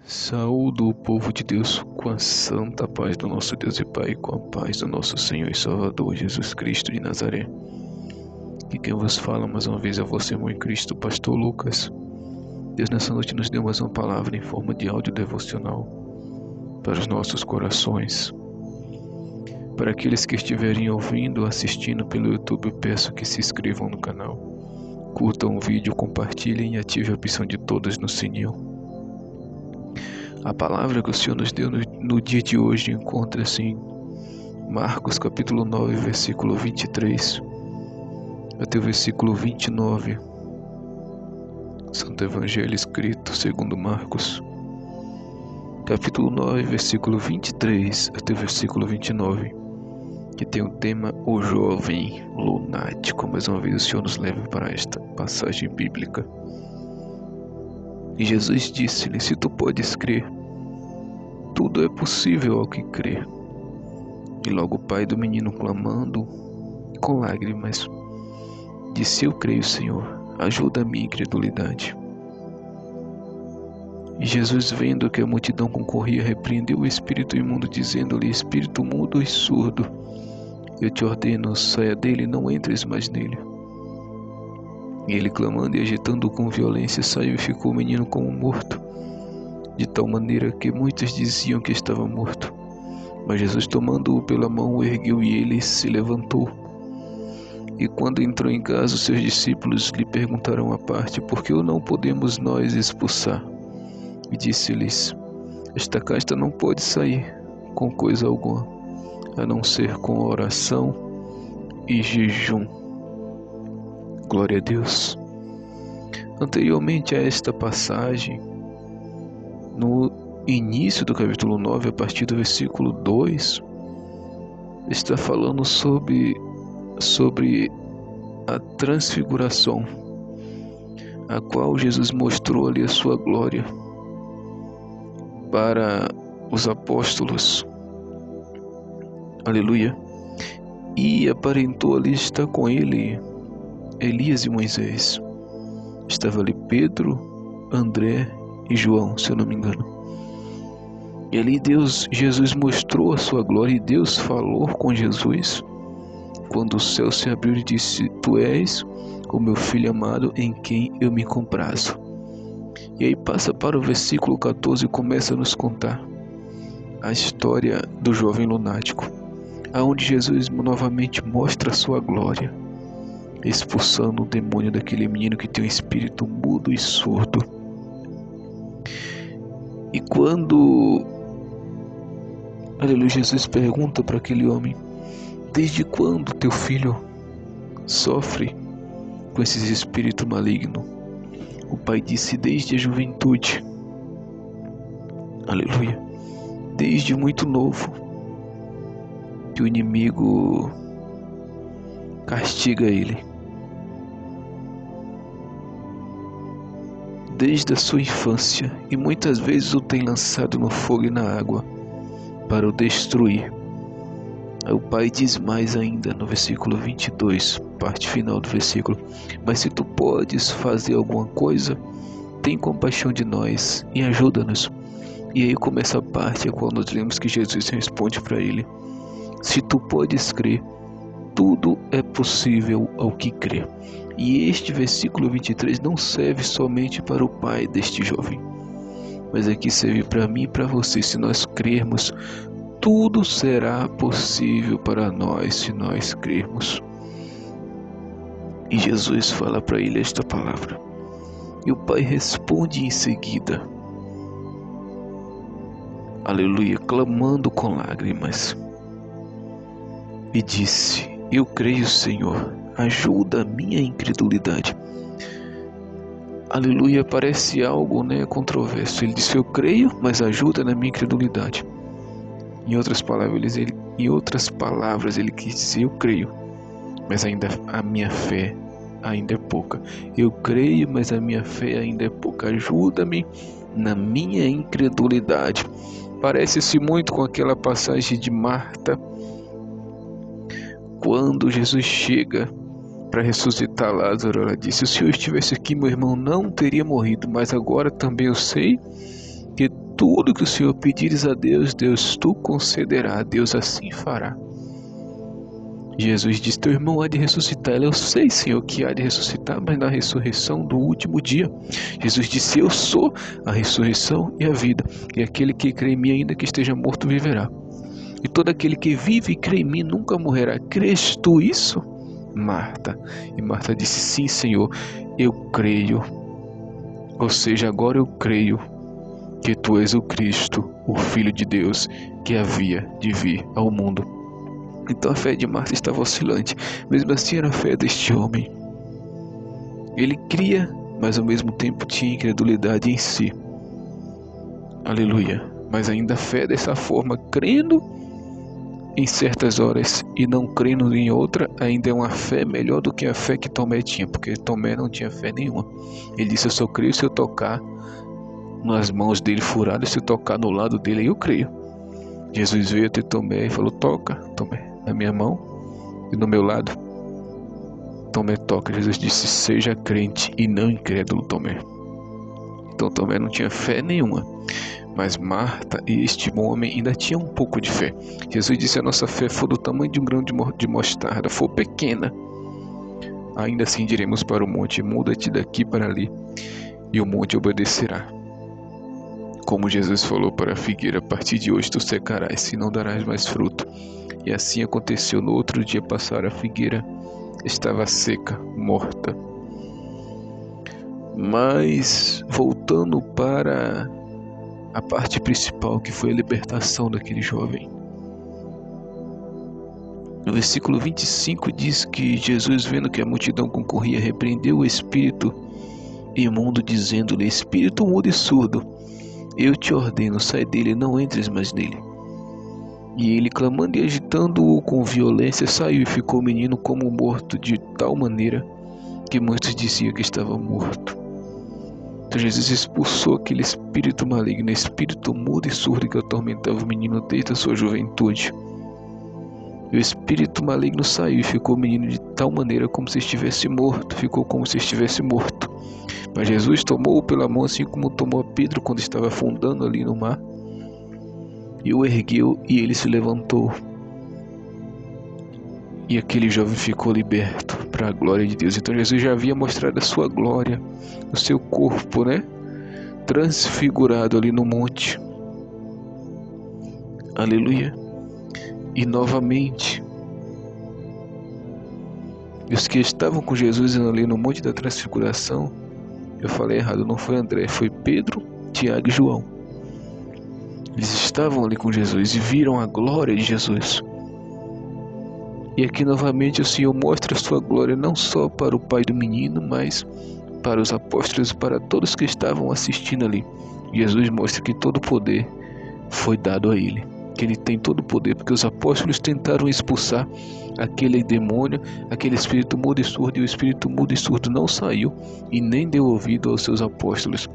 Saúdo o povo de Deus com a santa paz do nosso Deus e Pai, com a paz do nosso Senhor e Salvador Jesus Cristo de Nazaré. E quem vos fala mais uma vez é você, irmão em Cristo, Pastor Lucas. Deus nessa noite nos deu mais uma palavra em forma de áudio devocional para os nossos corações. Para aqueles que estiverem ouvindo ou assistindo pelo YouTube, eu peço que se inscrevam no canal, curtam o vídeo, compartilhem e ativem a opção de todas no sininho. A palavra que o Senhor nos deu no dia de hoje encontra-se em Marcos capítulo 9, versículo 23 até o versículo 29. Santo Evangelho escrito segundo Marcos, capítulo 9, versículo 23 até o versículo 29, que tem o tema O Jovem Lunático. Mais uma vez o Senhor nos leva para esta passagem bíblica. E Jesus disse-lhe: se tu podes crer, tudo é possível ao que crê. E logo o pai do menino, clamando com lágrimas, disse: eu creio, Senhor, ajuda a minha incredulidade. E Jesus, vendo que a multidão concorria, repreendeu o espírito imundo, dizendo-lhe: espírito mudo e surdo, eu te ordeno, saia dele e não entres mais nele. E ele, clamando e agitando-o com violência, saiu e ficou o menino como morto, de tal maneira que muitos diziam que estava morto. Mas Jesus, tomando-o pela mão, o ergueu e ele se levantou. E quando entrou em casa, os seus discípulos lhe perguntaram à parte: por que o não podemos nós expulsar? E disse-lhes: esta casta não pode sair com coisa alguma, a não ser com oração e jejum. Glória a Deus. Anteriormente a esta passagem, no início do capítulo 9, a partir do versículo 2, está falando sobre a transfiguração, a qual Jesus mostrou ali a sua glória para os apóstolos. Aleluia. E aparentou ali estar com ele Elias e Moisés. Estava ali Pedro, André e João, se eu não me engano. E ali Jesus mostrou a sua glória, e Deus falou com Jesus quando o céu se abriu e disse: tu és o meu filho amado, em quem eu me comprazo. E aí passa para o versículo 14 e começa a nos contar a história do jovem lunático, aonde Jesus novamente mostra a sua glória, expulsando o demônio daquele menino que tem um espírito mudo e surdo. E quando, aleluia, Jesus pergunta para aquele homem: desde quando teu filho sofre com esses espíritos malignos? O pai disse: desde a juventude. Aleluia. Desde muito novo que o inimigo castiga ele. Desde a sua infância, e muitas vezes o tem lançado no fogo e na água para o destruir. O pai diz mais ainda no versículo 22, parte final do versículo: mas se tu podes fazer alguma coisa, tem compaixão de nós e ajuda-nos. E aí começa a parte a qual nós lemos que Jesus responde para ele: se tu podes crer, tudo é possível ao que crê. E este versículo 23 não serve somente para o pai deste jovem, mas aqui serve para mim e para você. Se nós crermos, tudo será possível para nós, se nós crermos. E Jesus fala para ele esta palavra, e o pai responde em seguida, aleluia, clamando com lágrimas, e disse: eu creio, Senhor, ajuda a minha incredulidade. Aleluia, parece algo controverso. Ele disse: eu creio, mas ajuda na minha incredulidade. Em outras palavras, ele quis dizer: eu creio, mas ainda a minha fé ainda é pouca. Eu creio, mas a minha fé ainda é pouca. Ajuda-me na minha incredulidade. Parece-se muito com aquela passagem de Marta, quando Jesus chega para ressuscitar Lázaro. Ela disse: se o Senhor estivesse aqui, meu irmão não teria morrido, mas agora também eu sei que tudo que o Senhor pedires a Deus, Deus tu concederá, Deus assim fará. Jesus disse: teu irmão há de ressuscitar. Eu sei, Senhor, que há de ressuscitar, mas na ressurreição do último dia. Jesus disse: eu sou a ressurreição e a vida, e aquele que crê em mim, ainda que esteja morto, viverá. E todo aquele que vive e crê em mim nunca morrerá. Crês tu isso, Marta? E Marta disse: sim, Senhor, eu creio. Ou seja, agora eu creio que tu és o Cristo, o Filho de Deus, que havia de vir ao mundo. Então a fé de Marta estava oscilante, mesmo assim era a fé deste homem. Ele cria, mas ao mesmo tempo tinha incredulidade em si. Aleluia. Mas ainda a fé dessa forma, crendo em certas horas e não crendo em outra, ainda é uma fé melhor do que a fé que Tomé tinha, porque Tomé não tinha fé nenhuma. Ele disse: eu só creio se eu tocar nas mãos dele furadas, se eu tocar no lado dele, aí eu creio. Jesus veio até Tomé e falou: toca, Tomé, na minha mão e no meu lado. Tomé toca. Jesus disse: seja crente e não incrédulo, Tomé. Então Tomé não tinha fé nenhuma, mas Marta e este homem ainda tinham um pouco de fé. Jesus disse: a nossa fé for do tamanho de um grão de mostarda, for pequena, ainda assim diremos para o monte: muda-te daqui para ali, e o monte obedecerá. Como Jesus falou para a figueira: a partir de hoje tu secarás e não darás mais fruto. E assim aconteceu. No outro dia passaram, a figueira estava seca, morta. Mas voltando para a parte principal, que foi a libertação daquele jovem. No versículo 25 diz que Jesus, vendo que a multidão concorria, repreendeu o espírito imundo, dizendo-lhe: espírito mudo e surdo, eu te ordeno, sai dele, não entres mais nele. E ele, clamando e agitando-o com violência, saiu, e ficou o menino como morto, de tal maneira que muitos diziam que estava morto. Então Jesus expulsou aquele espírito maligno, espírito mudo e surdo que atormentava o menino desde a sua juventude. E o espírito maligno saiu, e ficou o menino de tal maneira como se estivesse morto, ficou como se estivesse morto. Mas Jesus tomou-o pela mão, assim como tomou a Pedro quando estava afundando ali no mar, e o ergueu, e ele se levantou. E aquele jovem ficou liberto para a glória de Deus. Então Jesus já havia mostrado a sua glória, o seu corpo, transfigurado ali no monte. Aleluia. E novamente, os que estavam com Jesus ali no monte da transfiguração, eu falei errado, não foi André, foi Pedro, Tiago e João. Eles estavam ali com Jesus e viram a glória de Jesus. E aqui novamente o Senhor mostra a sua glória não só para o pai do menino, mas para os apóstolos e para todos que estavam assistindo ali. Jesus mostra que todo o poder foi dado a ele, que ele tem todo o poder, porque os apóstolos tentaram expulsar aquele demônio, aquele espírito mudo e surdo, e o espírito mudo e surdo não saiu e nem deu ouvido aos seus apóstolos,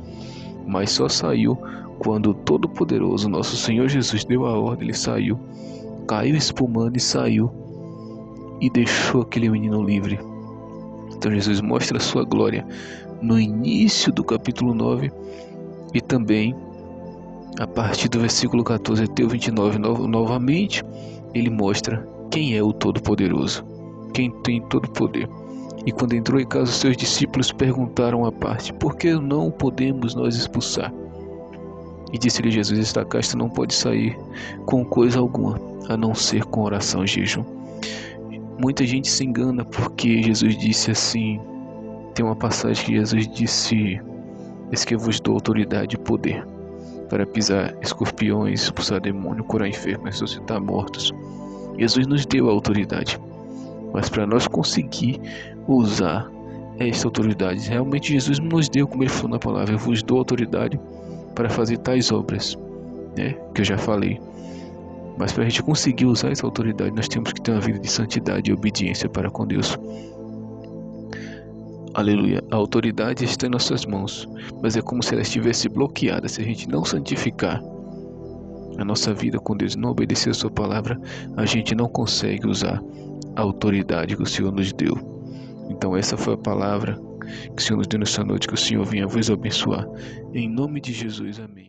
mas só saiu quando o Todo-Poderoso, nosso Senhor Jesus, deu a ordem. Ele saiu, caiu espumando e saiu e deixou aquele menino livre. Então Jesus mostra a sua glória no início do capítulo 9 e também a partir do versículo 14 até o 29, novamente ele mostra quem é o Todo-Poderoso, quem tem todo o poder. E quando entrou em casa, os seus discípulos perguntaram à parte: por que não podemos nós expulsar? E disse-lhe Jesus: esta casta não pode sair com coisa alguma, a não ser com oração e jejum. Muita gente se engana porque Jesus disse assim, tem uma passagem que Jesus disse: eis que eu vos dou autoridade e poder para pisar escorpiões, expulsar demônio, curar enfermos, ressuscitar mortos. Jesus nos deu a autoridade, mas para nós conseguir usar esta autoridade, realmente Jesus nos deu, como ele falou na palavra: eu vos dou autoridade para fazer tais obras, que eu já falei. Mas para a gente conseguir usar essa autoridade, nós temos que ter uma vida de santidade e obediência para com Deus. Aleluia. A autoridade está em nossas mãos, mas é como se ela estivesse bloqueada. Se a gente não santificar a nossa vida com Deus, não obedecer a sua palavra, a gente não consegue usar a autoridade que o Senhor nos deu. Então essa foi a palavra que o Senhor nos deu nessa noite, que o Senhor venha vos abençoar. Em nome de Jesus, amém.